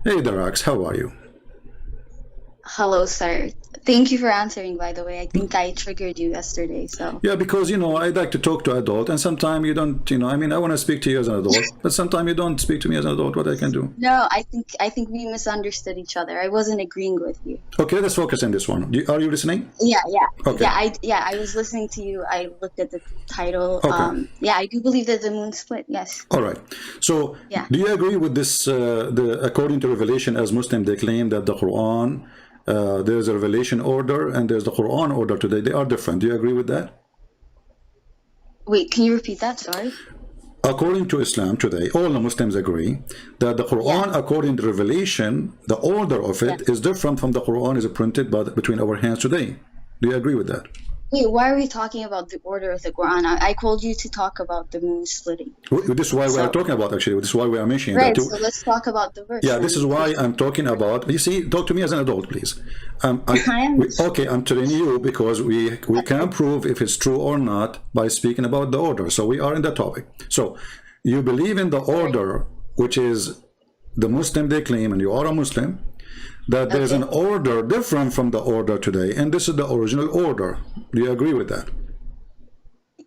Hey Darax, how are you? Hello, sir. Thank you for answering, by the way. I think I triggered you yesterday, so. Yeah, because I like to talk to adult, and sometimes you don't. I mean, I want to speak to you as an adult, but sometimes you don't speak to me as an adult. What I can do? No, I think we misunderstood each other. I wasn't agreeing with you. Okay, let's focus on this one. Are you listening? Yeah, yeah. Okay. I was listening to you. I looked at the title. Okay. Yeah, I do believe that the moon split. Yes. All right. So, Yeah. do you agree with this? According to Revelation, as Muslims, they claim that the Quran, there's a revelation order and there's the Quran order today. They are different. Do you agree with that? Wait, can you repeat that? Sorry. According to Islam today, all the Muslims agree that the Quran, according to Revelation, the order of it is different from the Quran is printed between our hands today. Do you agree with that? Wait, why are we talking about the order of the Quran? I called you to talk about the moon splitting. This is why we are talking about, actually. This is why we are mentioning Right, that too. so let's talk about the verse. Yeah, this is why I'm talking about. You see, talk to me as an adult, please. Okay, I'm telling you because we can prove if it's true or not by speaking about the order. So we are in the topic. So you believe in the order, which is the Muslim they claim, and you are a Muslim, that there's an order different from the order today, and this is the original order. Do you agree with that?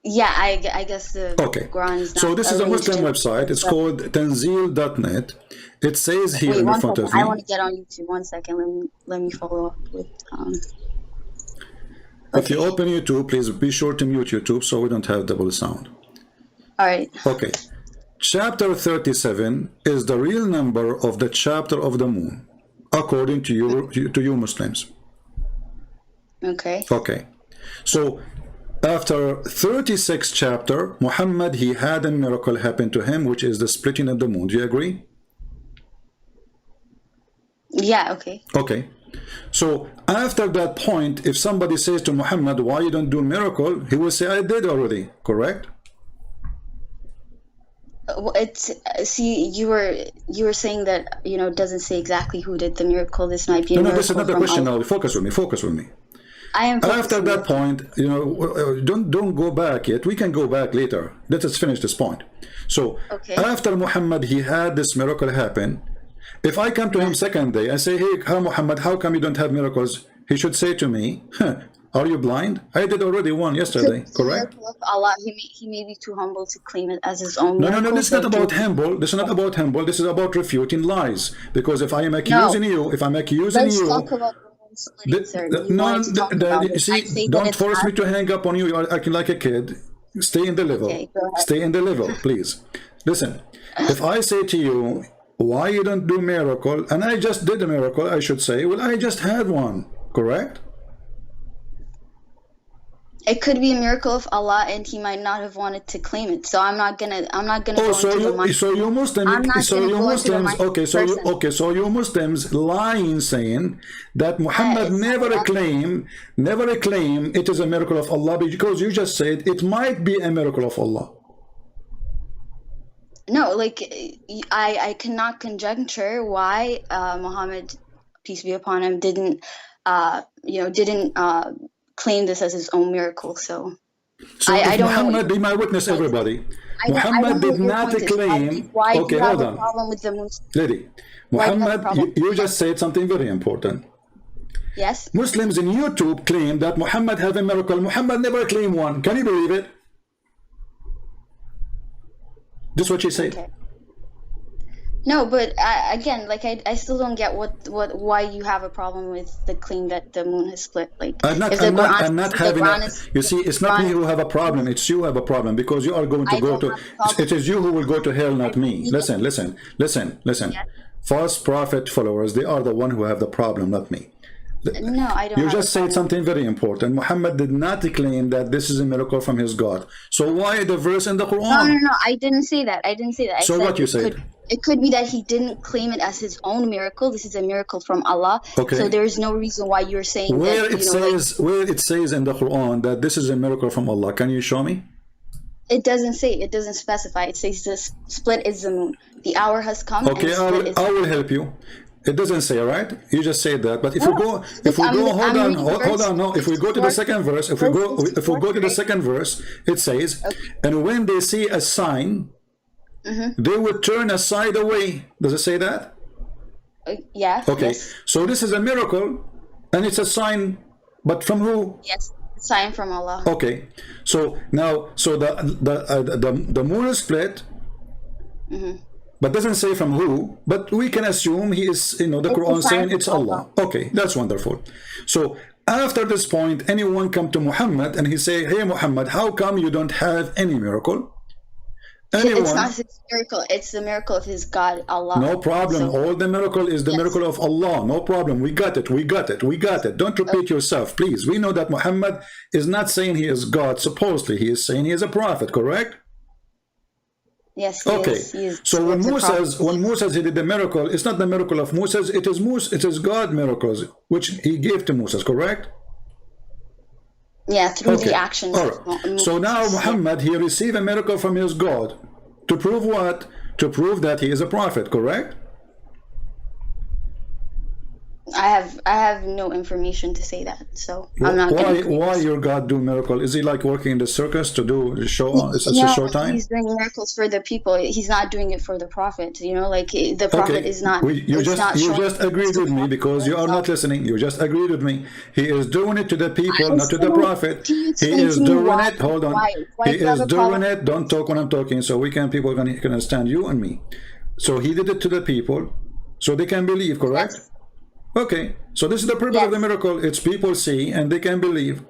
Yeah, I guess the Quran is not. So this is a Muslim website. It's called tanzil.net. It says here in front of me. I want to get on YouTube. 1 second. Let me follow up with. If you open YouTube, please be sure to mute YouTube so we don't have double sound. All right. Okay. Chapter 37 is the real number of the chapter of the moon, according to you Muslims. Okay. Okay. So after 36 chapter, Muhammad, he had a miracle happen to him, which is the splitting of the moon. Do you agree? Yeah, okay. Okay. So after that point, if somebody says to Muhammad, why you don't do miracle? He will say, I did already, correct? See, you were saying that it doesn't say exactly who did the miracle. This might be a miracle. No, this is not the question now. Focus with me. I am after that point, don't go back yet. We can go back later. Let us finish this point. So after Muhammad, he had this miracle happen. If I come to him second day, I say, hey, Muhammad, how come you don't have miracles? He should say to me, are you blind? I did already one yesterday, correct? Allah, he may be too humble to claim it as his own miracle. No, this is not about humble. This is not about humble. This is about refuting lies. Because if I am accusing you, let's talk about you see, don't force me to hang up on you. You are acting like a kid. Stay in the level. Okay, go ahead. Stay in the level, please. Listen, if I say to you, why you don't do miracle, and I just did a miracle, I should say, well, I just had one, correct? It could be a miracle of Allah, and he might not have wanted to claim it. So I'm not gonna. Oh, so you Muslims lying, saying that Muhammad never claim it is a miracle of Allah because you just said it might be a miracle of Allah. No, like I cannot conjecture why Muhammad, peace be upon him, didn't claim this as his own miracle. So I don't Muhammad be my witness, everybody. Muhammad did not claim. Okay, hold on. Lady, Muhammad, you just said something very important. Yes. Muslims in YouTube claim that Muhammad have a miracle. Muhammad never claimed one. Can you believe it? This is what she said. Okay. No, but again, like I still don't get why you have a problem with the claim that the moon has split. Like I'm not having you see, it's not me who have a problem, it's you who have a problem, because you are going to go to it is you who will go to hell, not me. Listen. Yeah. False prophet followers, they are the one who have the problem, not me. No, I don't. You just said something very important. Muhammad did not claim that this is a miracle from his God. So why the verse in the Quran? No, I didn't say that. So what you said? It could be that he didn't claim it as his own miracle. This is a miracle from Allah. Okay. So there is no reason why you're saying where that. Where it says in the Quran that this is a miracle from Allah. Can you show me? It doesn't say. It doesn't specify. It says the split is the moon. The hour has come. Okay, I will help you. It doesn't say, right? You just said that. But if we go, hold on. No, if we go to the second verse, if we go to the second verse, it says, and when they see a sign, they would turn aside away. Does it say that? Yeah. Okay. Yes. So this is a miracle, and it's a sign, but from who? Yes. Sign from Allah. Okay. So now, so the moon is split, but doesn't say from who. But we can assume he is, the Quran saying it's Allah. Okay, that's wonderful. So after this point, anyone come to Muhammad and he say, "Hey Muhammad, how come you don't have any miracle?" Anyone, it's not his miracle, it's the miracle of his God, Allah. No problem. All the miracle is the miracle of Allah. No problem. We got it. We got it. We got it. Don't repeat yourself, please. We know that Muhammad is not saying he is God. Supposedly, he is saying he is a prophet, correct? Yes, he okay. is. So when Moses he did the miracle, it's not the miracle of Moses, it is God miracles, which he gave to Moses, correct? Yeah, through the actions. All right. So now Muhammad, he received a miracle from his God. To prove what? To prove that he is a prophet, correct? I have no information to say that, so I'm not. Why your God do miracle? Is he like working in the circus to do show? It's a show time. He's doing miracles for the people. He's not doing it for the prophet. Like the prophet is not. You just agreed with me because you are not listening. You just agreed with me. He is doing it to the people, not to the prophet. He is doing it. Hold on. He is doing it. Don't talk when I'm talking, so people can understand you and me. So he did it to the people, so they can believe. Correct? Yes. Okay, so this is the purpose of the miracle. It's people see and they can believe.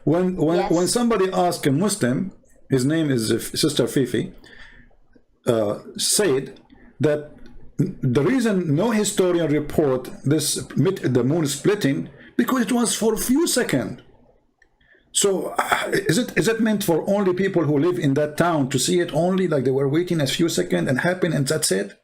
When somebody asks a Muslim, his name is Sister Fifi, said that the reason no historian report the moon splitting, because it was for a few seconds. So is it meant for only people who live in that town to see it only, like they were waiting a few seconds and happen and that's it?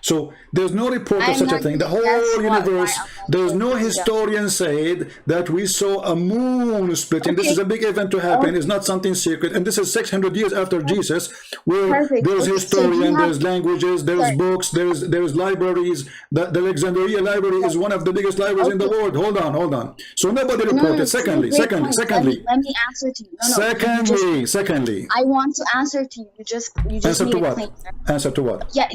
So there's no report of such a thing. The whole universe, there's no historian said that we saw a moon splitting. This is a big event to happen. It's not something secret. And this is 600 years after Jesus, where there's historian, there's languages, there's books, there's libraries. The Alexandria Library is one of the biggest libraries in the world. Hold on. So nobody reported. Secondly. Let me answer to you. Secondly. I want to answer to you. You just answer to what? Answer to what? Yeah,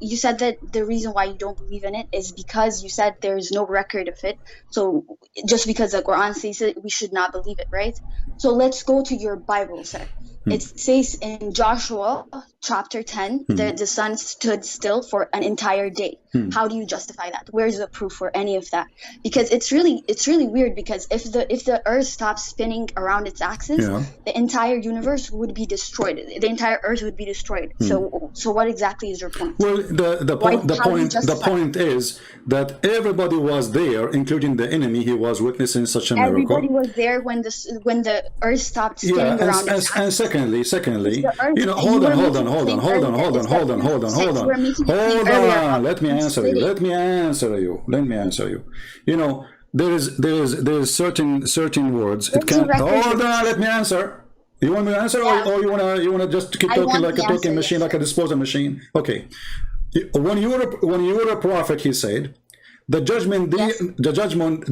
you said that the reason why you don't believe in it is because you said there's no record of it. So just because the Quran says it, we should not believe it, right? So let's go to your Bible, sir. It says in Joshua chapter 10 that the sun stood still for an entire day. How do you justify that? Where's the proof for any of that? Because it's really weird, because if the earth stops spinning around its axis, the entire universe would be destroyed. The entire earth would be destroyed. So what exactly is your point? Well, the point is that everybody was there, including the enemy. He was witnessing such a miracle. Everybody was there when the earth stopped spinning around its axis. And secondly, hold on. Let me answer you. There is certain words. It can't. Hold on. Let me answer. You want me to answer, or you wanna just keep talking like a talking machine, like a disposal machine? Okay. When you were a prophet, he said, the judgment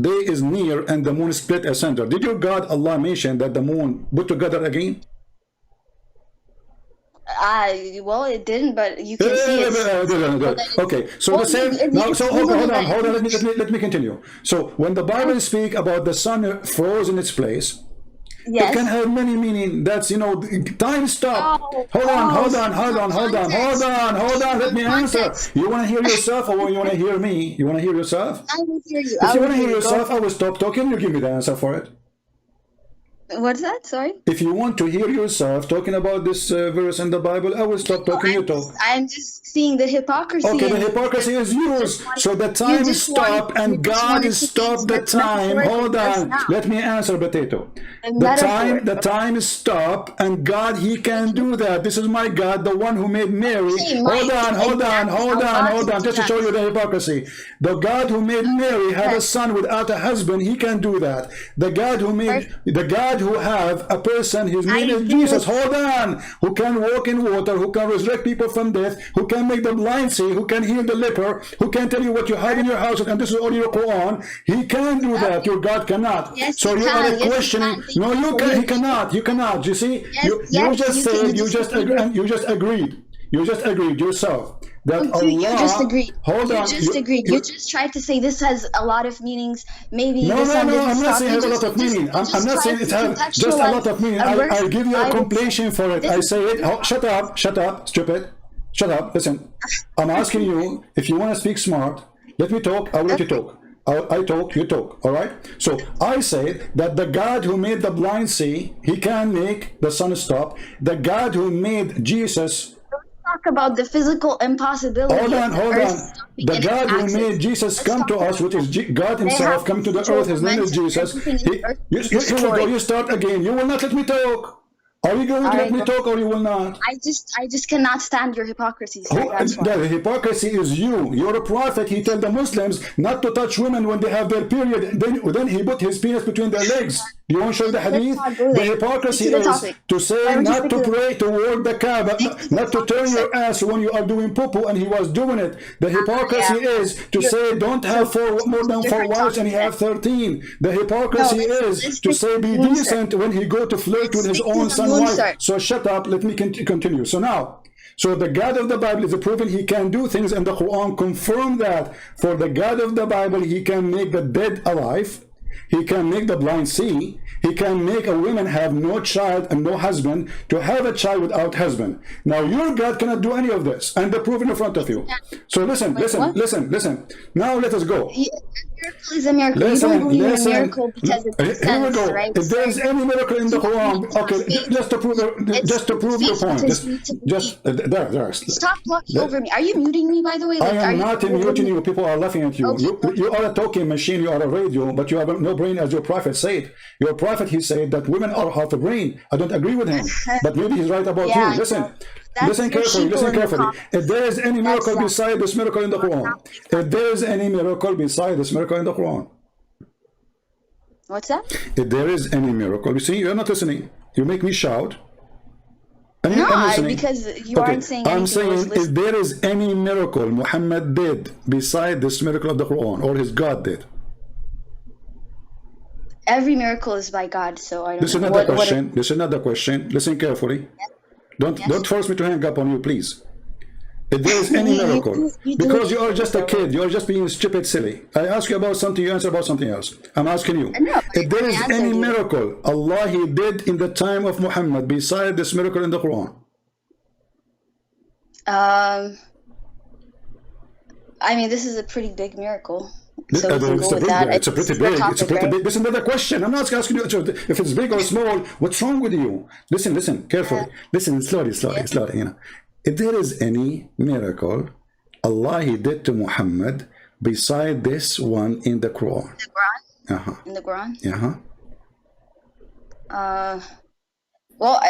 day is near, and the moon split asunder. Did your God Allah mention that the moon put together again? Well, it didn't, but you can see it. Okay, so the same. Now, so hold on. Let me continue. So when the Bible speak about the sun froze in its place, it can have many meaning. That's time stop. Hold on. Let me answer. You want to hear yourself, or you want to hear me? You want to hear yourself? I will hear you. If you want to hear yourself, I will stop talking. You give me the answer for it. What's that? Sorry? If you want to hear yourself talking about this verse in the Bible, I will stop talking. You talk. I'm just seeing the hypocrisy. Okay, the hypocrisy is yours. So the time is stopped, and God is stopped the time. Hold on. Let me answer, Potato. The time is stopped, and God, He can do that. This is my God, the one who made Mary. Hold on. Just to show you the hypocrisy. The God who made Mary have a son without a husband, He can do that. The God who have a person, his name is Jesus, hold on, who can walk in water, who can resurrect people from death, who can make the blind see, who can heal the leper, who can tell you what you have in your house, and this is all your Quran. He can do that. Your God cannot. Yes, so you are questioning. No, you can. He cannot. You cannot. You see, you just said. You just agreed. You just agreed yourself that You Allah. just agreed. Hold on. You just agreed. You just tried to say this has a lot of meanings. Maybe No, this no, and no. this I'm not stuff. saying it has a lot of meaning. I'm not saying it has just a lot of meaning. I'll give you a completion for it. I say it. Oh, shut up, stupid. Shut up. Listen, I'm asking you if you want to speak smart. Let me talk. I will let you talk. I talk, you talk. All right. So I say that the God who made the blind see, he can make the sun stop. The God who made Jesus. Talk about the physical impossibility. Hold on. The God who made Jesus come to us, which is God himself, come to the earth. His name is Jesus. You start again. You will not let me talk. Are you going to let me talk or you will not? I just cannot stand your hypocrisy. The hypocrisy is you. You're a prophet. He told the Muslims not to touch women when they have their period. Then he put his penis between their legs. You want to show the hadith? The hypocrisy is to say not to pray toward the Kaaba, not to turn your ass when you are doing poo-poo, and he was doing it. The hypocrisy is to say don't have more than 4 wives and he have 13. The hypocrisy is to say be decent when he go to flirt with his own son wife. So shut up, let me continue. So the God of the Bible is proven he can do things, and the Quran confirmed that for the God of the Bible, he can make the dead alive. He can make the blind see. He can make a woman have no child and no husband to have a child without husband. Now your God cannot do any of this, and the proof in front of you. So listen. Now let us go. Miracle is a miracle. You don't believe in a miracle because it's here we go. Right? If there is any miracle in the Quran, okay, just to prove your point. There. Stop talking over me. Are you muting me, by the way? I am not muting you. People are laughing at you. Okay. You are a talking machine. You are a radio, but you have no brain, as your prophet said. Your prophet, he said that women are half a brain. I don't agree with him, but maybe he's right about you. Listen carefully. If there is any miracle beside this miracle in the Quran, if there is any miracle beside this miracle in the Quran, what's that? If there is any miracle, you see, you're not listening. You make me shout. Because you aren't saying anything. I'm saying if there is any miracle Muhammad did beside this miracle of the Quran, or his God did. Every miracle is by God, so I don't know. This is another question. Listen carefully. Don't force me to hang up on you, please. If there is any miracle, because you are just a kid, you are just being stupid, silly. I ask you about something, you answer about something else. I'm asking you, if there is any miracle Allah he did in the time of Muhammad beside this miracle in the Quran. I mean, this is a pretty big miracle. So it's pretty big. This is another question. I'm not asking you if it's big or small. What's wrong with you? Listen carefully. Listen slowly. You know, if there is any miracle Allah he did to Muhammad beside this one in the Quran. In the Quran? Well,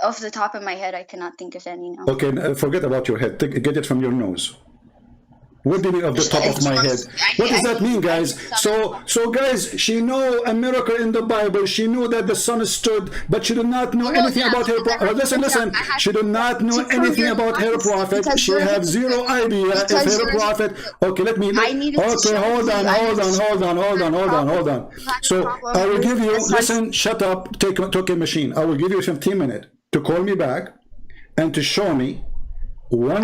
off the top of my head, I cannot think of any now. Okay, forget about your head. Get it from your nose. What do you mean of the top of my head? What does that mean, guys? So guys, she knew a miracle in the Bible. She knew that the sun stood, but she did not know anything about her prophet. Listen. She did not know anything about her prophet. She had zero idea if her prophet. Okay, Okay, hold on. So I will give you. Listen, shut up. Take a machine. I will give you 15 minutes to call me back and to show me one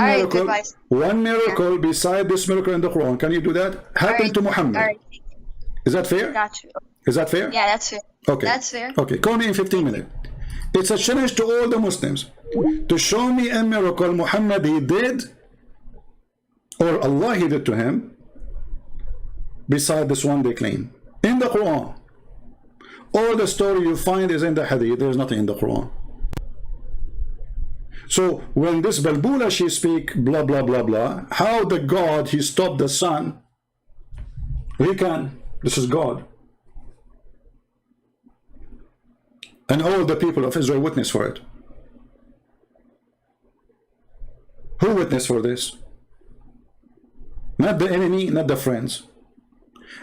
miracle beside this miracle in the Quran. Can you do that? Happened to Muhammad. Is that fair? Got you. Is that fair? Yeah, that's fair. Okay. That's fair. Okay, call me in 15 minutes. It's a challenge to all the Muslims to show me a miracle Muhammad he did, or Allah he did to him, beside this one they claim. In the Quran. All the story you find is in the Hadith. There is nothing in the Quran. So when this Balbula she speak blah blah blah blah, how the God he stopped the sun? He can. This is God. And all the people of Israel witness for it. Who witnessed for this? Not the enemy, not the friends.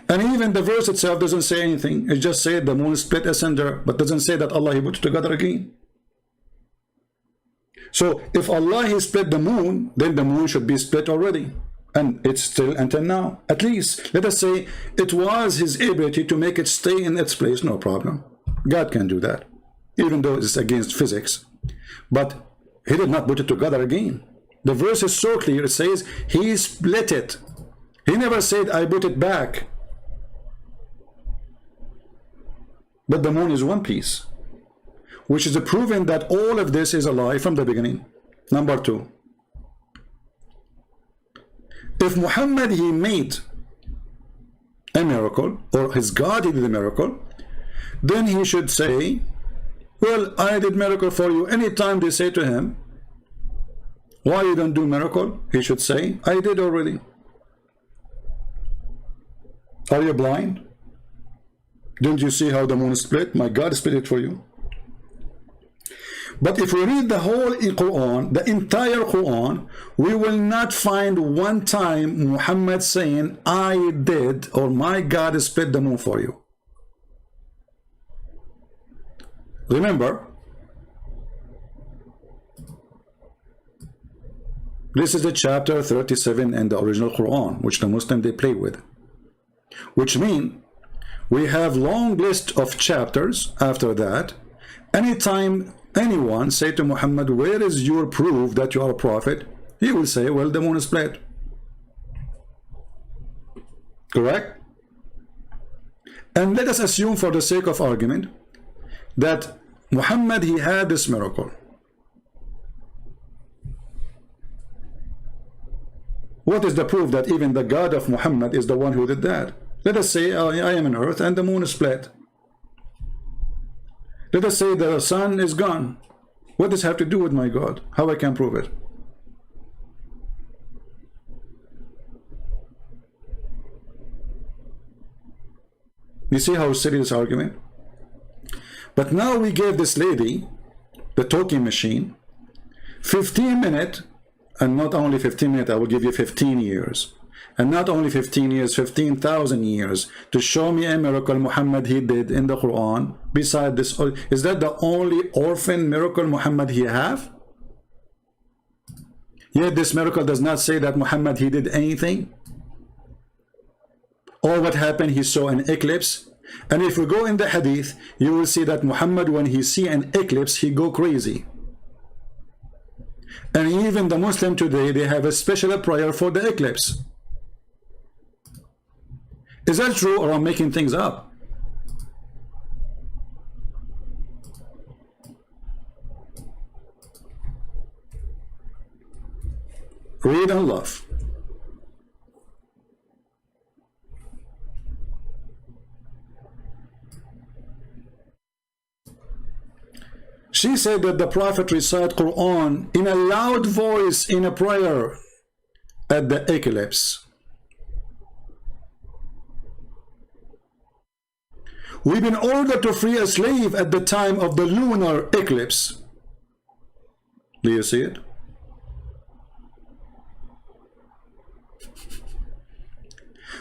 And even the verse itself doesn't say anything. It just said the moon split asunder, but doesn't say that Allah he put it together again. So if Allah he split the moon, then the moon should be split already. And it's still until now. At least, let us say, it was his ability to make it stay in its place, no problem. God can do that, even though it's against physics. But he did not put it together again. The verse is so clear. It says he split it. He never said I put it back. But the moon is one piece, which is proven that all of this is a lie from the beginning. Number two, if Muhammad, he made a miracle, or his God, he did a miracle, then he should say, well, I did miracle for you. Anytime they say to him, why you don't do miracle? He should say, I did already. Are you blind? Don't you see how the moon split? My God split it for you. But if we read the whole Qur'an, the entire Qur'an, we will not find one time Muhammad saying, I did, or my God split the moon for you. Remember, this is the chapter 37 in the original Qur'an, which the Muslim they play with. Which means we have long list of chapters after that. Anytime anyone say to Muhammad, where is your proof that you are a prophet? He will say, well, the moon is split. Correct? And let us assume for the sake of argument that Muhammad, he had this miracle. What is the proof that even the God of Muhammad is the one who did that? Let us say I am on earth and the moon is split. Let us say the sun is gone. What does this have to do with my God? How I can prove it? You see how silly this argument? But now we gave this lady, the talking machine, 15 minutes, and not only 15 minutes, I will give you 15 years. And not only 15 years, 15,000 years to show me a miracle Muhammad he did in the Quran. Beside this, is that the only orphan miracle Muhammad he have? Yet this miracle does not say that Muhammad he did anything. Or what happened, he saw an eclipse. And if we go in the Hadith, you will see that Muhammad, when he see an eclipse, he go crazy. And even the Muslim today, they have a special prayer for the eclipse. Is that true, or I'm making things up? Read and love. She said that the Prophet recited Quran in a loud voice in a prayer at the eclipse. We've been ordered to free a slave at the time of the lunar eclipse. Do you see it?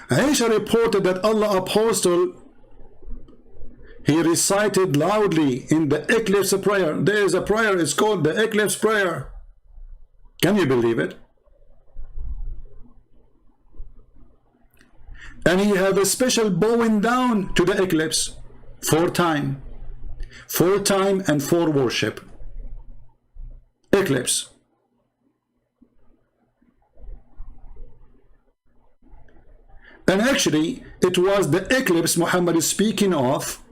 Aisha reported that Allah Apostle, he recited loudly in the eclipse prayer. There is a prayer, it's called the eclipse prayer. Can you believe it? And he had a special bowing down to the eclipse 4 times. 4 times and 4 worship. Eclipse. And actually, it was the eclipse Muhammad is speaking of.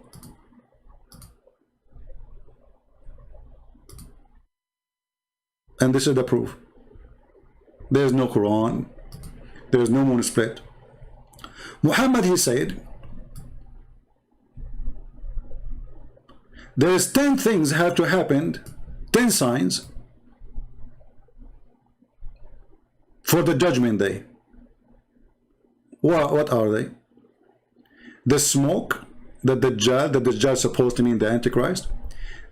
And this is the proof. There is no Quran. There is no moon split. Muhammad, he said, there is 10 things have to happen, 10 signs for the judgment day. What are they? The smoke, the Dajjal is supposed to mean the Antichrist.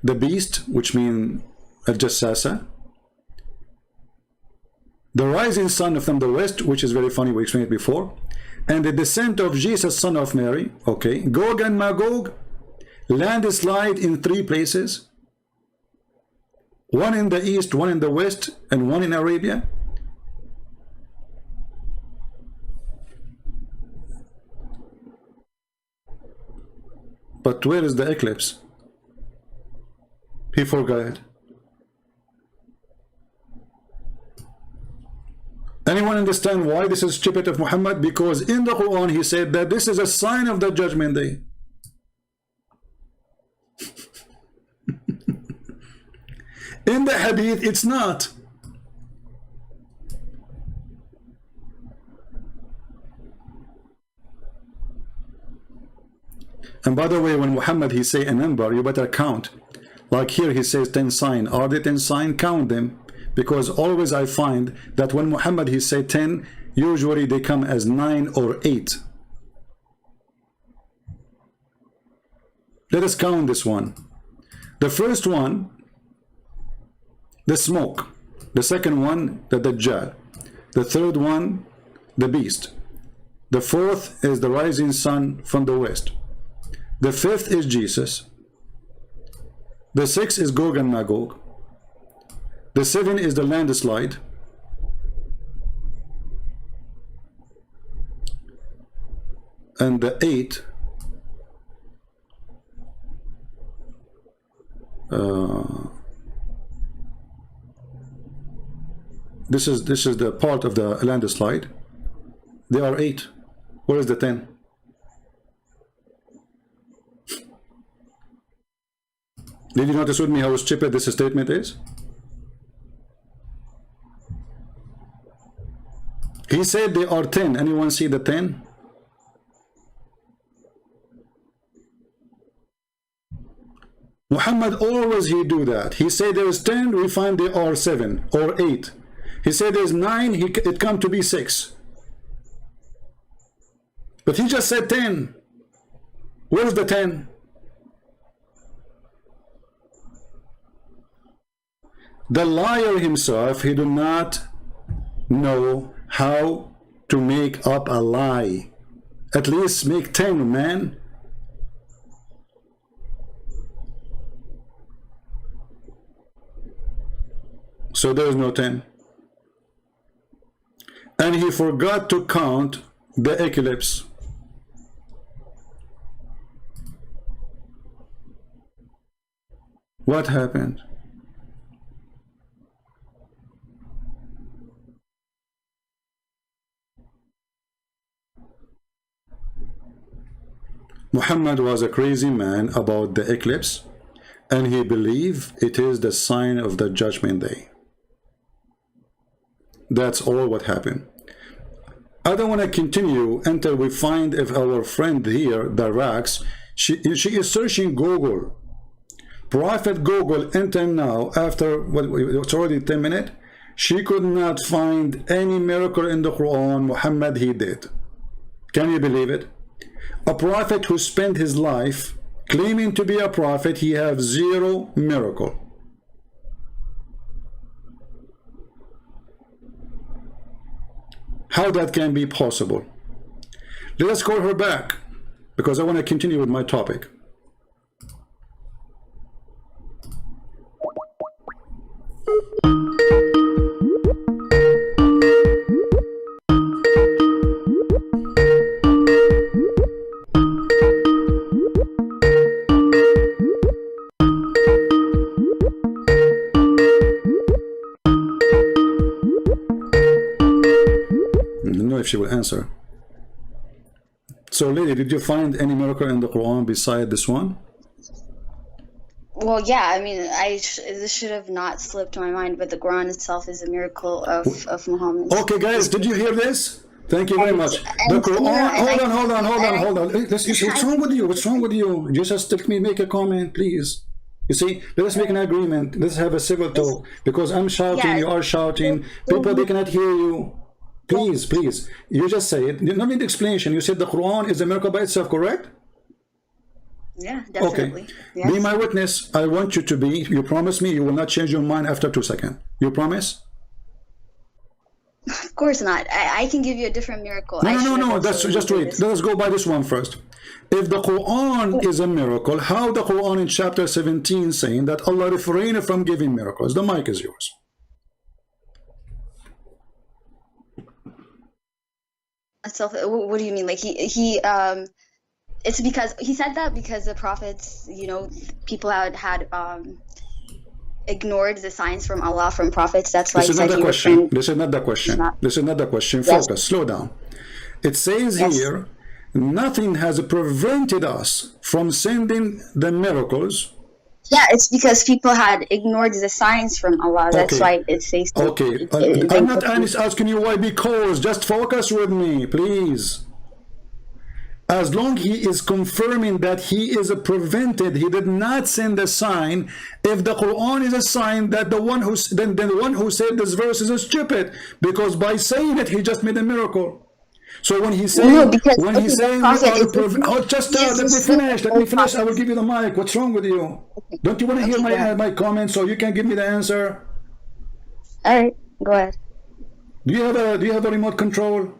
The beast, which means Al-Jassasa. The rising sun from the west, which is very funny, we explained it before. And the descent of Jesus, son of Mary. Okay. Gog and Magog, landslide in 3 places. 1 in the east, 1 in the west, and 1 in Arabia. But where is the eclipse? He forgot it. Anyone understand why this is stupid of Muhammad? Because in the Quran he said that this is a sign of the judgment day. In the Hadith it's not. And by the way, when Muhammad he say a number, you better count. Like here he says 10 sign. Are they 10 sign? Count them. Because always I find that when Muhammad he say 10, usually they come as 9 or 8. Let us count this one. The first one, the smoke. The second one, the Dajjal. The third one, the beast. The fourth is the rising sun from the west. The fifth is Jesus. The sixth is Gog and Magog. The seventh is the landslide. And the eighth this is the part of the landslide. There are 8. Where is the 10? Did you notice with me how stupid this statement is? He said there are 10. Anyone see the 10? Muhammad always he do that. He said there is 10, we find there are 7 or 8. He said there's 9, it come to be 6. But he just said 10. Where's the 10? The liar himself, he do not know how to make up a lie. At least make 10, man. So there is no 10. And he forgot to count the eclipse. What happened? Muhammad was a crazy man about the eclipse, and he believed it is the sign of the judgment day. That's all what happened. I don't want to continue until we find if our friend here, the Rax, she is searching Google. Prophet Google until now, after what, it's already 10 minutes, she could not find any miracle in the Quran Muhammad he did. Can you believe it? A prophet who spent his life claiming to be a prophet, he have 0 miracle. How that can be possible? Let us call her back, because I want to continue with my topic. She will answer. So lady, did you find any miracle in the Quran beside this one? Well, yeah, I mean, this should have not slipped my mind, but the Quran itself is a miracle of Muhammad. Okay, guys, did you hear this? Thank you very much. The Quran, hold on. What's wrong with you? What's wrong with you? Just let me make a comment, please. You see, let us make an agreement. Let's have a civil talk, because I'm shouting, you are shouting. People, they cannot hear you. Please, please. You just say it. You don't need explanation. You said the Quran is a miracle by itself, correct? Yeah, definitely. Okay. Yes. Be my witness. I want you to be. You promise me you will not change your mind after 2 seconds. You promise? Of course not. I can give you a different miracle. No. That's just wait. Let us go by this one first. If the Quran is a miracle, how the Quran in chapter 17 saying that Allah refrained from giving miracles? The mic is yours. What do you mean? Like it's because he said that because the prophets, you know, people had ignored the signs from Allah, from prophets. That's why This he is not said the he question. refrained. This is not the question. This is not the question. Yes. Focus. Slow down. It says Yes. here, nothing has prevented us from sending the miracles. Yeah, it's because people had ignored the signs from Allah. That's why it says. Okay. I'm not asking you why, because just focus with me, please. As long he is confirming that he is prevented, he did not send a sign. If the Quran is a sign, that the one who then the one who said this verse is stupid, because by saying it he just made a miracle. So when he's saying, No, because when he's saying, just let me finish. I will give you the mic. What's wrong with you? Okay. Don't you want to hear my comments so you can give me the answer? All right, go ahead. Do you have a remote control?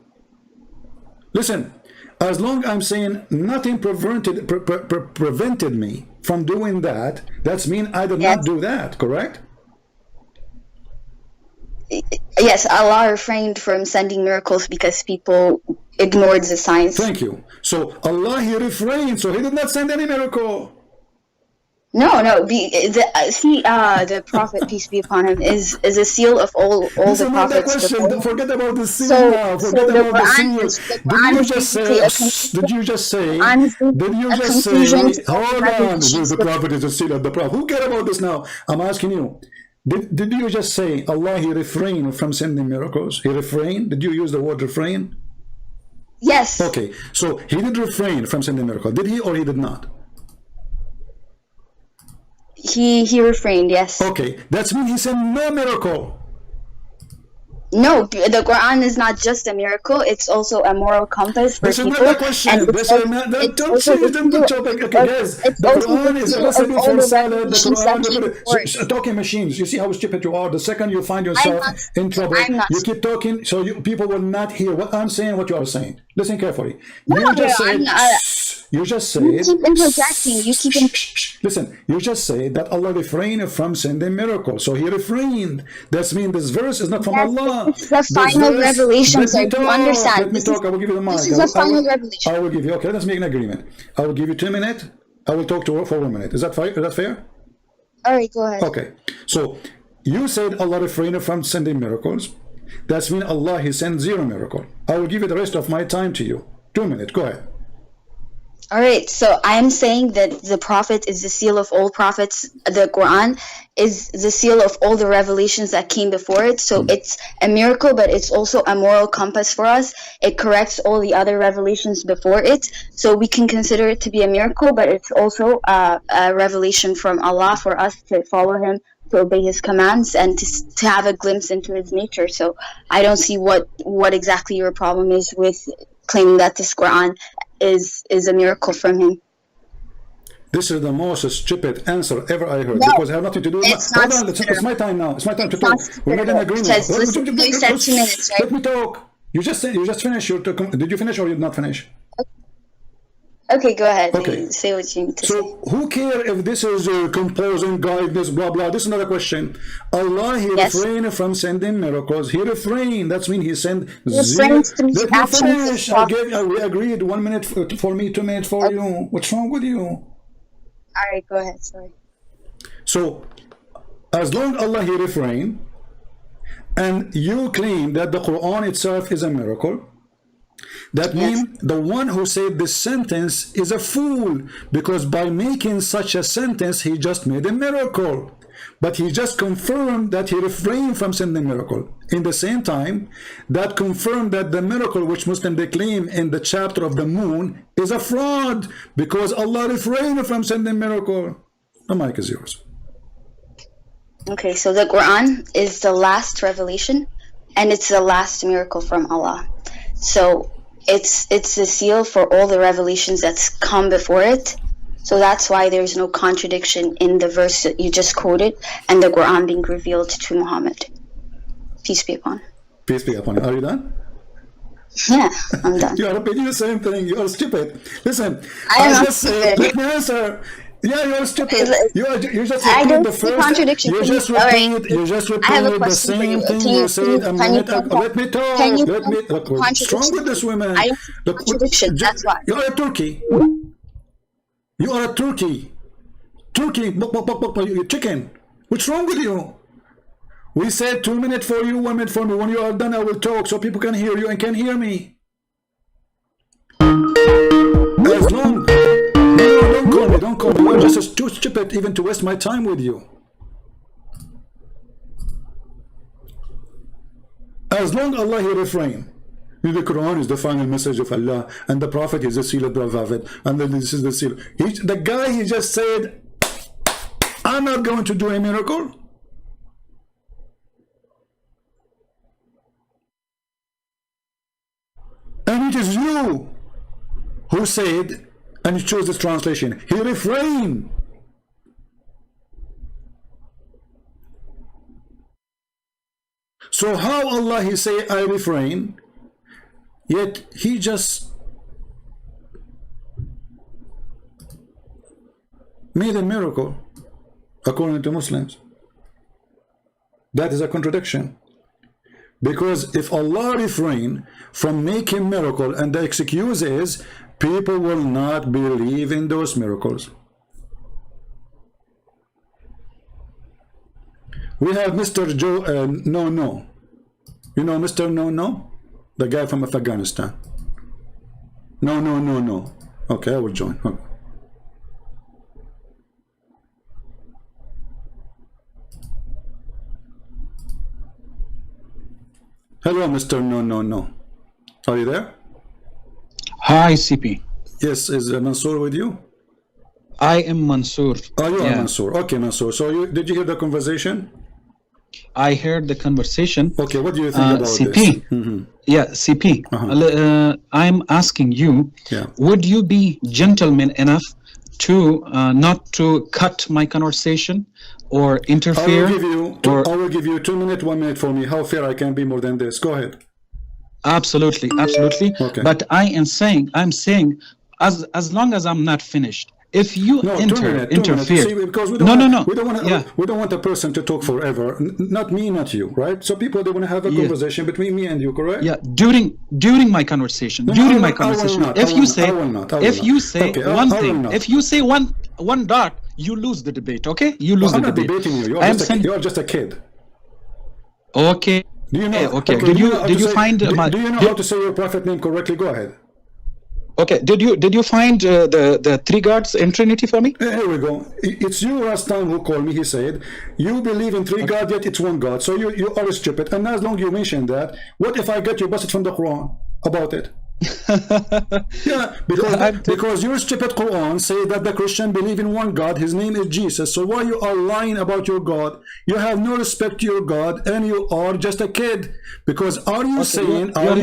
Listen, as long I'm saying nothing prevented me from doing that, that's mean I did not do that, correct? Yes, Allah refrained from sending miracles because people ignored the signs. Thank you. So Allah, he refrained, so he did not send any miracle. No, the Prophet, peace be upon him, is a seal of all the prophets. Question. Forget about the seal now. Forget about the seal. Did you just say? Hold on. The Prophet is a seal of the Prophet. Who cares about this now? I'm asking you. Did you just say Allah, he refrained from sending miracles? He refrained? Did you use the word refrain? Yes. Okay, so he did refrain from sending miracles. Did he or he did not? He refrained, yes. Okay, that's mean he sent no miracle. No, the Quran is not just a miracle, it's also a moral compass for people. This is not the question. This is not the topic. Okay, guys, the Quran is a recipe for salad. The Quran, talking machines. You see how stupid you are. The second you find yourself in trouble, you keep talking, so people will not hear what I'm saying, what you are saying. Listen carefully. You just say. You keep interjecting. Listen, you just say that Allah refrained from sending miracles. So he refrained. That means this verse is not from Allah. It's the final revelation, sir. Do you understand? Let me talk. I will give you the mic. This is the final revelation. I will give you. Okay, let's make an agreement. I will give you 2 minutes. I will talk to her for 1 minute. Is that fair? Is that fair? All right, go ahead. Okay. So you said Allah refrained from sending miracles. That's mean Allah, he sent 0 miracle. I will give you the rest of my time to you. 2 minutes. Go ahead. All right, so I'm saying that the Prophet is the seal of all prophets. The Quran is the seal of all the revelations that came before it. So it's a miracle, but it's also a moral compass for us. It corrects all the other revelations before it. So we can consider it to be a miracle, but it's also a revelation from Allah for us to follow him, to obey his commands, and to have a glimpse into his nature. So I don't see what exactly your problem is with claiming that this Quran is a miracle from him. This is the most stupid answer ever I heard, because I have nothing to do with it. Hold on, it's my time now. It's my time to talk. We made an agreement. You said 2 minutes, right? Let me talk. You just finished. Did you finish or you did not finish? Okay, go ahead. Okay. Say what you need to say. So who cares if this is composing guidance, blah blah? This is another question. Allah, he refrained from sending miracles. He refrained. That's mean he sent 0. Let me finish. We agreed 1 minute for me, 2 minutes for you. What's wrong with you? All right, go ahead. Sorry. So as long Allah, he refrained, and you claim that the Quran itself is a miracle, that means the one who said this sentence is a fool, because by making such a sentence, he just made a miracle. But he just confirmed that he refrained from sending miracle. In the same time, that confirmed that the miracle which Muslims they claim in the chapter of the moon is a fraud, because Allah refrained from sending miracle. The mic is yours. Okay, so the Quran is the last revelation, and it's the last miracle from Allah. So it's the seal for all the revelations that's come before it. So that's why there's no contradiction in the verse that you just quoted and the Quran being revealed to Muhammad. Peace be upon him. Peace be upon him. Are you done? Yeah, I'm done. You are repeating the same thing. You are stupid. Listen, I just said, let me answer. Yeah, you're stupid. You just I don't the see first. contradiction. You just repeated the same thing you said a minute ago. Let me talk. Let me. Look, what's wrong with this woman? I don't see contradiction. That's why. You are a turkey. You are a turkey. Turkey. You chicken. What's wrong with you? We said 2 minutes for you, 1 minute for me. When you are done, I will talk so people can hear you and can hear me. As long... No, don't call me, don't call me. You're just too stupid even to waste my time with you. As long Allah He refrain. The Quran is the final message of Allah, and the Prophet is the seal of the Prophet, and this is the seal. The guy, he just said, I'm not going to do a miracle. And it is you who said, and you chose this translation, he refrained. So how Allah He say, I refrain, yet he just made a miracle according to Muslims? That is a contradiction. Because if Allah refrain from making miracle, and the excuse is people will not believe in those miracles. We have Mr. Joe No. You know Mr. No? The guy from Afghanistan. No. Okay, I will join. Okay. Hello, Mr. No. Are you there? Hi, CP. Yes, is Mansoor with you? I am Mansoor. Oh, you are Mansoor. Okay, Mansoor. So did you hear the conversation? I heard the conversation. Okay, what do you think about CP. this? Mm-hmm. Yeah, CP. I'm asking you, would you be gentleman enough to not to cut my conversation or interfere? I will give you 2 minutes, 1 minute for me. How fair I can be more than this? Go ahead. Absolutely. Okay. But I'm saying, as long as I'm not finished, if you interfere. See, because we don't want a person to talk forever. Not me, not you, right? So people, they want to have a conversation between me and you, correct? Yeah, during my conversation. If you say one thing, if you say one dot, you lose the debate. Okay, you lose the debate. I'm not debating you. You're just a kid. Okay. Do you know? Okay. Did you find? Do you know how to say your prophet name correctly? Go ahead. Okay. Did you find the three gods in Trinity for me? Here we go. It's you last time who called me. He said you believe in three gods, yet it's one God. So you are stupid. And as long as you mention that, what if I get you busted from the Quran about it? Yeah, because your stupid Quran say that the Christian believe in one God, his name is Jesus. So why you are lying about your God? You have no respect to your God, and you are just a kid. Because are you saying I am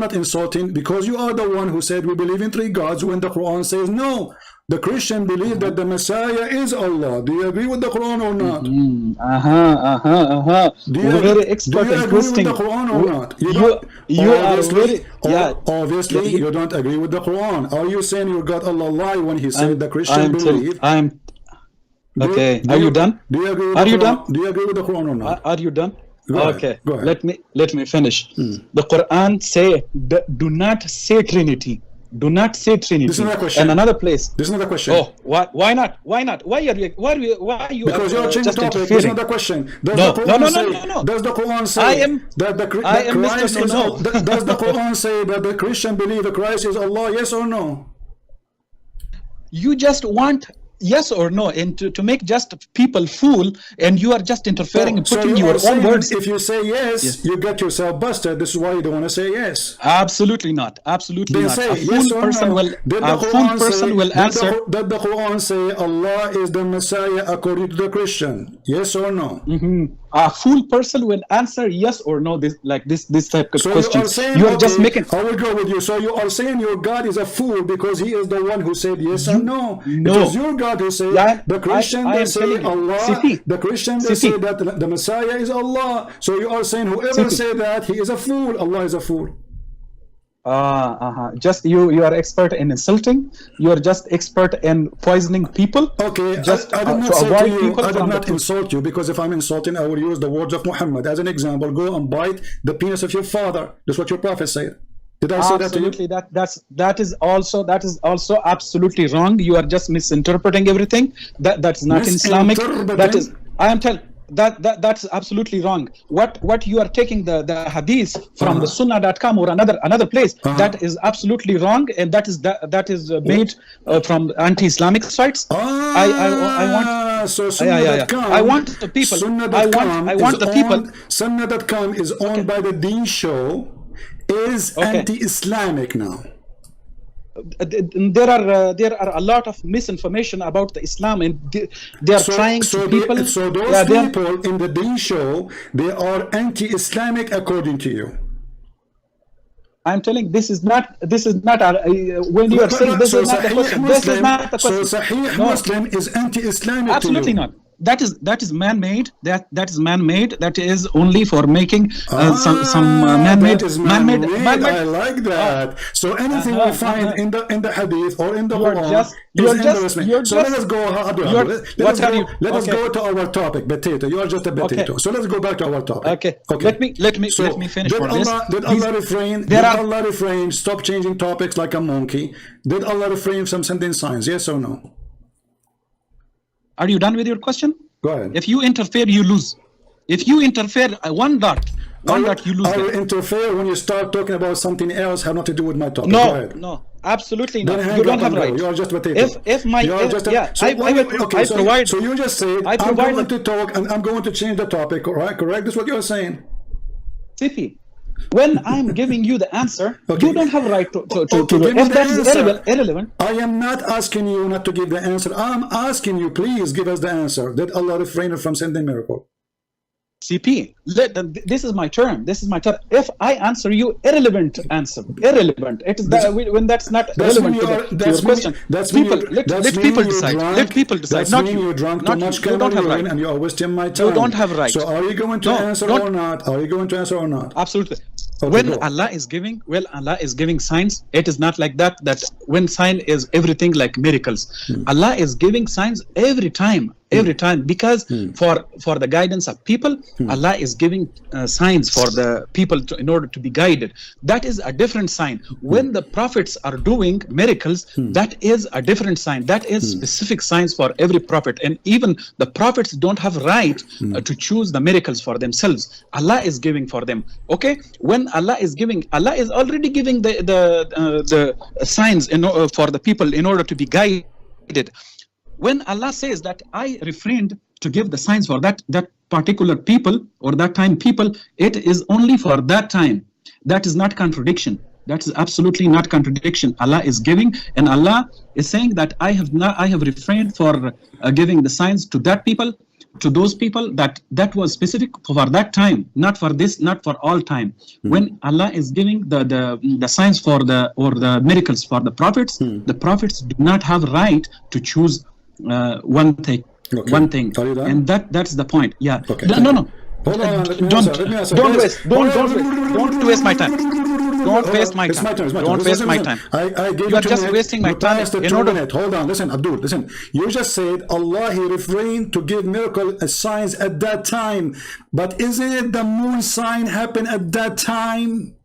not insulting, because you are the one who said we believe in three gods when the Quran says no. The Christian believe that the Messiah is Allah. Do you agree with the Quran or not? Do you agree with the Quran or not? Obviously, you don't agree with the Quran. Are you saying you got Allah lie when he said the Christian believe? Okay. Are you done? Do you agree with the Quran? Do you agree with the Quran or not? Are you done? Go ahead. Let me finish. The Quran say do not say Trinity. Do not say Trinity. This is not a question. And another place. This is not a question. Oh, why not? Why are you? Because you're changing the topic. This is not a question. Does the Quran say that the Christ is Allah? Does the Quran say that the Christian believe the Christ is Allah? Yes or no? You just want yes or no, and to make just people fool, and you are just interfering and putting your own words. If you say yes, you get yourself busted. This is why you don't want to say yes. Absolutely not. Absolutely not. Say a fool person will answer. Did the Quran say Allah is the Messiah according to the Christian? Yes or no? A fool person will answer yes or no. This type of question. You are just making. I will go with you. So you are saying your God is a fool because he is the one who said yes or no. No. It is your God who say the Christian they say Allah. The Christian they say that the Messiah is Allah. So you are saying whoever say that he is a fool. Allah is a fool. Just you are expert in insulting. You are just expert in poisoning people. Okay, just I did not say to you, I did not insult you, because if I'm insulting, I will use the words of Muhammad as an example. Go and bite the penis of your father. That's what your prophet said. Did I say that to you? Absolutely, that is also absolutely wrong. You are just misinterpreting everything. That's not Islamic. That is, I am telling. That's absolutely wrong. What you are taking the hadith from the sunnah.com or another place, that is absolutely wrong, and that is made from anti-Islamic sites. I want Sunnah.com. I want the people. I want the people. Sunnah.com is owned by the Deen Show. Is anti-Islamic now. There are a lot of misinformation about the Islam, and they are trying to people. So those people in the Deen Show, they are anti-Islamic according to you. I'm telling this is not when you are saying this is not the question. This is not the question. So Sahih Muslim is anti-Islamic. Absolutely not. That is man-made. That is man-made. That is only for making some man-made. I like that. So anything we find in the Hadith or in the Quran is so let us go. Let us go to our topic. Potato. You are just a potato. So let's go back to our topic. Okay. Let me finish. Did Allah refrain? Stop changing topics like a monkey. Did Allah refrain from sending signs? Yes or no? Are you done with your question? Go ahead. If you interfere, you lose. If you interfere, one dot, you lose. I will interfere when you start talking about something else, have nothing to do with my topic. No, absolutely not. You don't have right. You are just a potato. So you just said, I'm going to talk and I'm going to change the topic, correct? Correct? That's what you're saying. Sifi, when I'm giving you the answer, you don't have a right to if that's irrelevant. I am not asking you not to give the answer. I'm asking you, please give us the answer. Did Allah refrain from sending miracle? CP, this is my turn. If I answer you irrelevant answer, irrelevant. It is when that's not relevant to your question. Let people decide. Let people decide. Not you. You drank too much Cameroon and you are wasting my time. You don't have right. So are you going to answer or not? Are you going to answer or not? Absolutely. When Allah is giving signs, it is not like that when sign is everything like miracles. Allah is giving signs every time because for the guidance of people, Allah is giving signs for the people in order to be guided. That is a different sign. When the prophets are doing miracles, that is a different sign. That is specific signs for every prophet, and even the prophets don't have right to choose the miracles for themselves. Allah is giving for them. Okay, when Allah is already giving the signs for the people in order to be guided. When Allah says that I refrained to give the signs for that particular people or that time people, it is only for that time. That is not contradiction. That is absolutely not contradiction. Allah is giving, and Allah is saying that I have refrained for giving the signs to that people, to those people that was specific for that time, not for this, not for all time. When Allah is giving the signs for the miracles for the prophets do not have right to choose one thing. And that's the point. Yeah. Okay. No. Hold on. Don't waste my time. Don't waste my time. Don't waste my time. You are just wasting my time. Hold on. Listen, Abdul. Listen. You just said Allah, He refrained to give miracle signs at that time. But isn't it the moon sign happened at that time?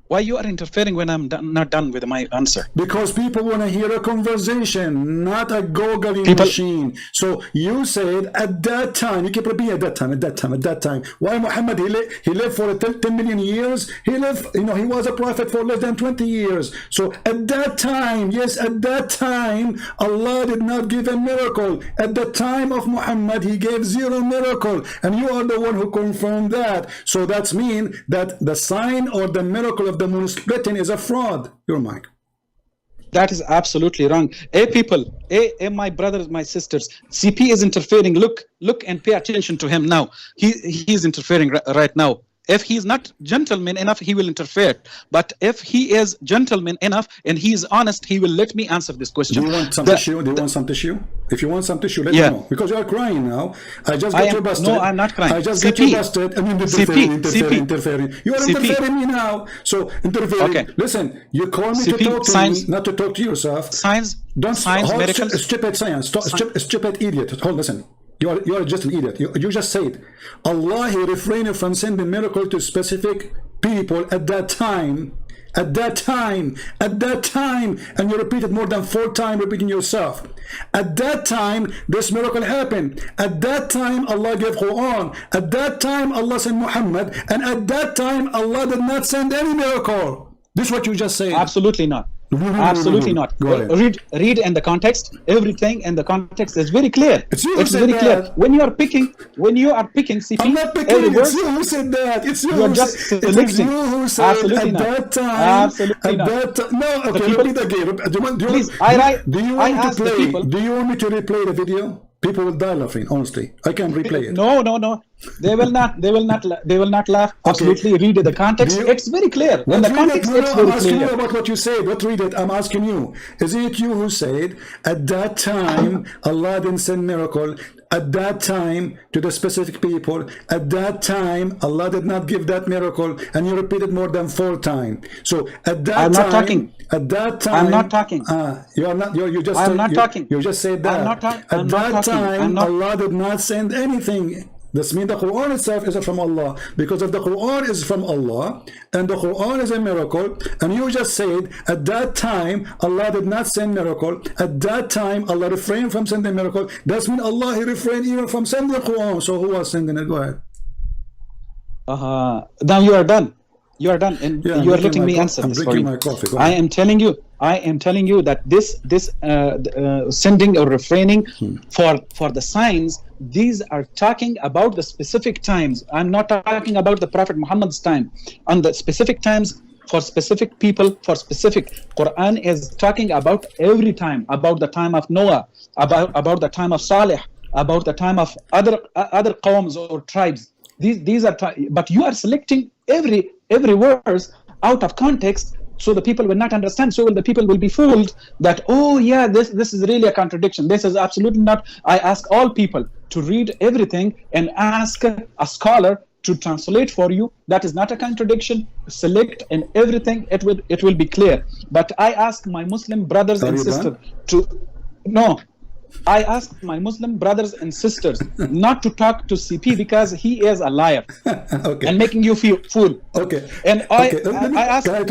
Why you are interfering when I'm not done with my answer? Because people want to hear a conversation, not a googling machine. So you said at that time, you keep repeating at that time. Why Muhammad, he lived for 10 million years? He lived, he was a prophet for less than 20 years. So at that time, yes, at that time, Allah did not give a miracle. At the time of Muhammad, He gave 0 miracle. And you are the one who confirmed that. So that's mean that the sign or the miracle of the moon splitting is a fraud. Your mic. That is absolutely wrong. People, my brothers, my sisters, CP is interfering. Look and pay attention to him now. He is interfering right now. If he is not gentleman enough, he will interfere. But if he is gentleman enough and he is honest, he will let me answer this question. Do you want some tissue? Do you want some tissue? If you want some tissue, let me know. Because you are crying now. I just got you busted. No, I'm not crying. I just got you busted. I mean, interfering. You are interfering me now. So, interfering. Okay. Listen, you call me to talk to me, not to talk to yourself. Science, miracles. Stupid science. Stupid idiot. Hold, listen. You are just an idiot. You just said Allah, He refrained from sending miracle to specific people at that time, and you repeat it more than 4 times, repeating yourself. At that time, this miracle happened. At that time, Allah gave Qur'an. At that time, Allah sent Muhammad. And at that time, Allah did not send any miracle. This is what you just said. Absolutely not. Absolutely not. Read in the context. Everything in the context is very clear. It's very clear. When you are picking CP, I'm not picking. It's you who said that. It's you who just said. It's you who said absolutely at not. that time. Absolutely not. No, okay, repeat again. Please, do you want me to play? Do you want me to replay the video? People will die laughing. Honestly, I can replay it. No. They will not laugh. Absolutely, read the context. It's very clear. In the context, it's very clear. I'm asking you about what you said. What read it? I'm asking you. Is it you who said at that time Allah didn't send miracle? At that time to the specific people. At that time Allah did not give that miracle, and you repeated more than 4 times. So at that I'm time, not talking. At that time, I'm not talking. You are not. You just. I'm not talking. You just said that. I'm not at that time, Allah did not send anything. This means the Quran itself is from Allah, because if the Quran is from Allah and the Quran is a miracle, and you just said at that time Allah did not send miracle, at that time Allah refrained from sending miracle, that means Allah he refrained even from sending the Quran. So who was sending it? Go ahead. Now you are done. You are done, and you are letting me answer this for you. My coffee. I am telling you that this sending or refraining for the signs, these are talking about the specific times. I'm not talking about the Prophet Muhammad's time. On the specific times for specific people, for specific, Quran is talking about every time, about the time of Noah, about the time of Salih, about the time of other qawms or tribes. These are, but you are selecting every verse out of context, so the people will not understand. So the people will be fooled that, oh yeah, this is really a contradiction. This is absolutely not. I ask all people to read everything and ask a scholar to translate for you. That is not a contradiction. Select and everything, it will be clear. But I ask my Muslim brothers and sisters I ask my Muslim brothers and sisters not to talk to CP because he is a liar and making you feel fool. Okay. And I ask guys,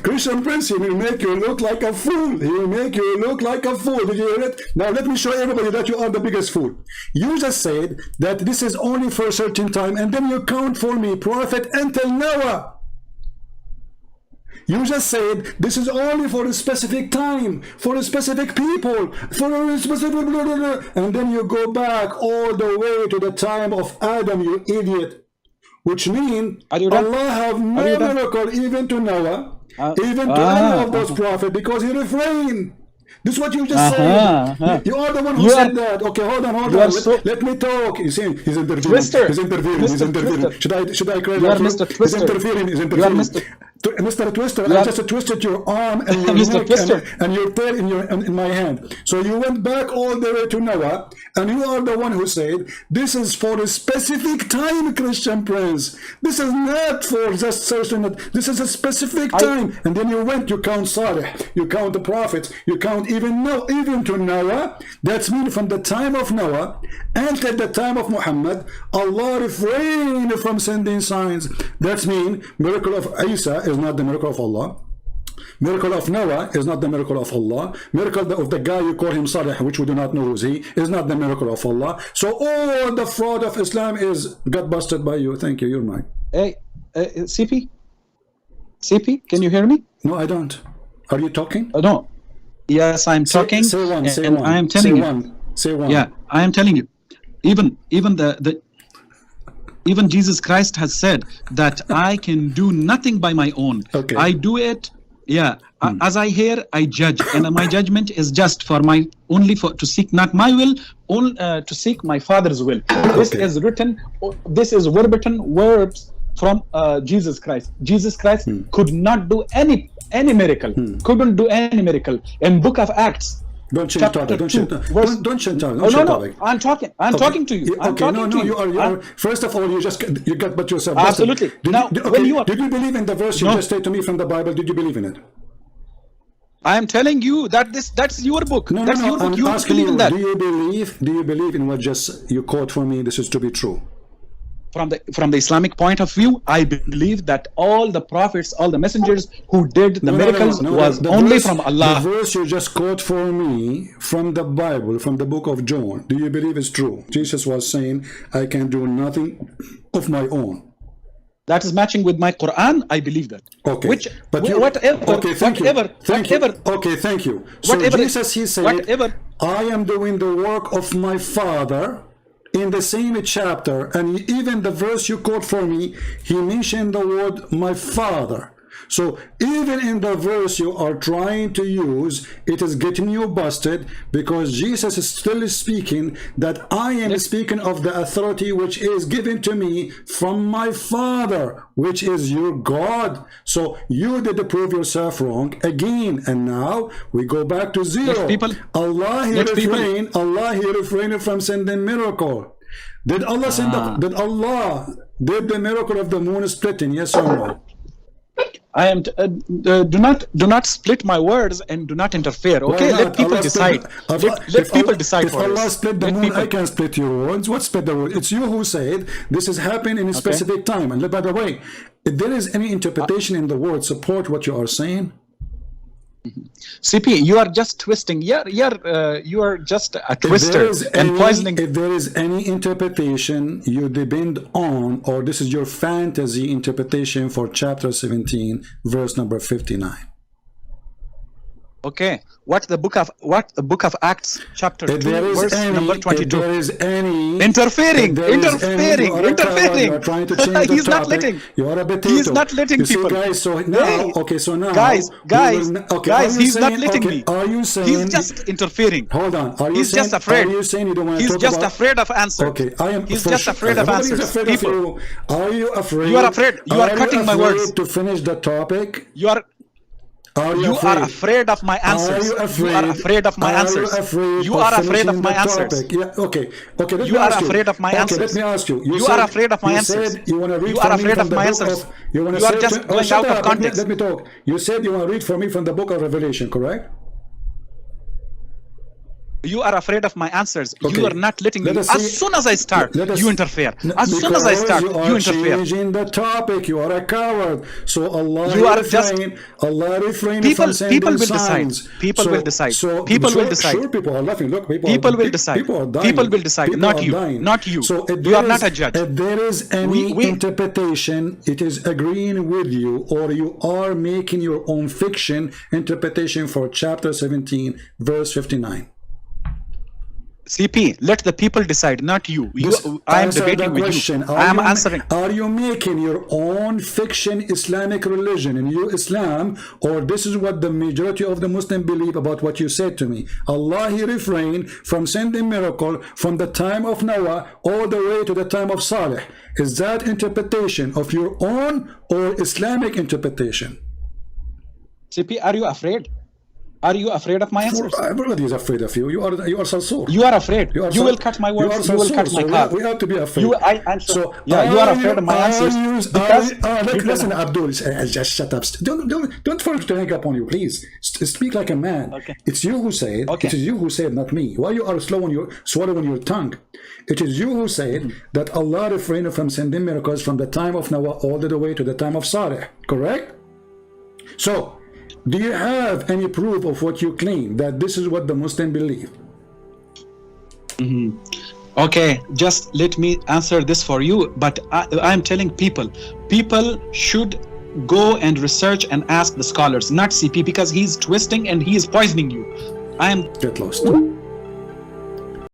Christian Prince, he will make you look like a fool. He will make you look like a fool. Did you hear it? Now let me show everybody that you are the biggest fool. You just said that this is only for a certain time, and then you count for me prophet until Noah. You just said this is only for a specific time, for a specific people, for a specific blah, blah, blah. And then you go back all the way to the time of Adam, you idiot. Which means Allah have no miracle even to Noah, even to any of those prophets, because he refrained. This is what you just said. You are the one who said that. Okay, hold on. Let me talk. You see, he's interviewing. Twister. He's interviewing. Should I correct you? Mr. Twister. He's interfering. Mr. Twister, I just twisted your arm and your neck and your tail in my hand. So you went back all the way to Noah, and you are the one who said this is for a specific time, Christian Prince. This is not for just certain. This is a specific time. And then you count Salih, you count the prophets, you count even to Noah. That's mean from the time of Noah until the time of Muhammad, Allah refrained from sending signs. That's mean miracle of Isa is not the miracle of Allah. Miracle of Noah is not the miracle of Allah. Miracle of the guy you call him Salih, which we do not know who's he, is not the miracle of Allah. So all the fraud of Islam got busted by you. Thank you. You're mine. Hey, CP, can you hear me? No, I don't. Are you talking? No. Yes, I'm talking. Say one. I am telling you. Say one. Yeah, I am telling you. Even Jesus Christ has said that I can do nothing by my own. Okay. I do it. Yeah. As I hear, I judge, and my judgment is just for to seek not my will, to seek my Father's will. This is written. This is verbatim words from Jesus Christ. Jesus Christ could not do any miracle. Couldn't do any miracle. In Book of Acts. Don't change topic. Don't change topic. No. I'm talking to you. You are. First of all, you got but yourself. Absolutely. Did you believe in the verse you just said to me from the Bible? Did you believe in it? I am telling you that that's your book. No. I'm asking you. Do you believe in what just you quote for me? This is to be true. from the Islamic point of view, I believe that all the prophets, all the messengers who did the miracles was only from Allah. The verse you just quote for me from the Bible, from the book of John, do you believe it's true? Jesus was saying, I can do nothing of my own. That is matching with my Qur'an. I believe that. Okay. Whatever. Okay, thank you. Okay, thank you. So Jesus, he said, I am doing the work of my Father. In the same chapter, and even the verse you quote for me, he mentioned the word my Father. So even in the verse you are trying to use, it is getting you busted, because Jesus is still speaking that I am speaking of the authority which is given to me from my Father, which is your God. So you did prove yourself wrong again, and now we go back to zero. Allah he refrained from sending miracle. Did Allah send did the miracle of the moon splitting? Yes or no? I am do not split my words and do not interfere. Okay, let people decide. Let people decide for us. If Allah split the moon, I can split your words. What split the words? It's you who said this is happening in a specific time. And by the way, if there is any interpretation in the word support what you are saying, CP, you are just twisting. You are just a twister and poisoning. If there is any interpretation you depend on, or this is your fantasy interpretation for chapter 17, verse number 59. Okay, what the book of Acts chapter 2 verse number 22. If there is any interfering. You're trying to change the He's topic. Not letting. You are a potato. He's not letting people. See, guys, so now, guys, he's not letting me. Are you saying he's just interfering? Hold on. He's just afraid. Are you saying you don't want to he's talk just about? Afraid of answers. Okay, I am. He's just afraid of answers. People, are you afraid? You are afraid. You are cutting my words. To finish the topic. You are afraid of my answers. You are afraid of my answers. You are afraid of my answers. Yeah, okay. You are afraid of my answers. Let me ask you. You are afraid of my answers. You are afraid of my answers. You are just going out of context. Let me talk. You said you want to read for me from the book of Revelation, correct? You are afraid of my answers. You are not letting me. As soon as I start, you interfere. As soon as I start, you interfere. Changing the topic. You are a coward. So Allah refrained from sending people will signs. Decide. People will decide. So people will decide. Sure, people are laughing. Look, people will decide. People are dying. People will decide. People not you. Dying. Not you. So you are not a judge. If there is any interpretation, it is agreeing with you, or you are making your own fiction interpretation for chapter 17, verse 59. CP, let the people decide, not you. I am debating with you. I am answering. Are you making your own fiction Islamic religion in your Islam, or this is what the majority of the Muslims believe about what you said to me? Allah, he refrained from sending miracle from the time of Noah all the way to the time of Salih. Is that interpretation of your own or Islamic interpretation? CP, are you afraid? Are you afraid of my answers? Everybody is afraid of you. You are Salsur. You are afraid. You will cut my words. You will cut my card. We have to be afraid. You are afraid of my answers. Listen, Abdul, just shut up. Don't forget to hang up on you, please. Speak like a man. Okay. It's you who said. Okay. It is you who said, not me. Why you are swallowing your tongue? It is you who said that Allah refrained from sending miracles from the time of Noah all the way to the time of Salih. Correct? So, do you have any proof of what you claim, that this is what the Muslim believe? Okay, just let me answer this for you. But I'm telling people should go and research and ask the scholars, not CP, because he's twisting and he is poisoning you. Get lost.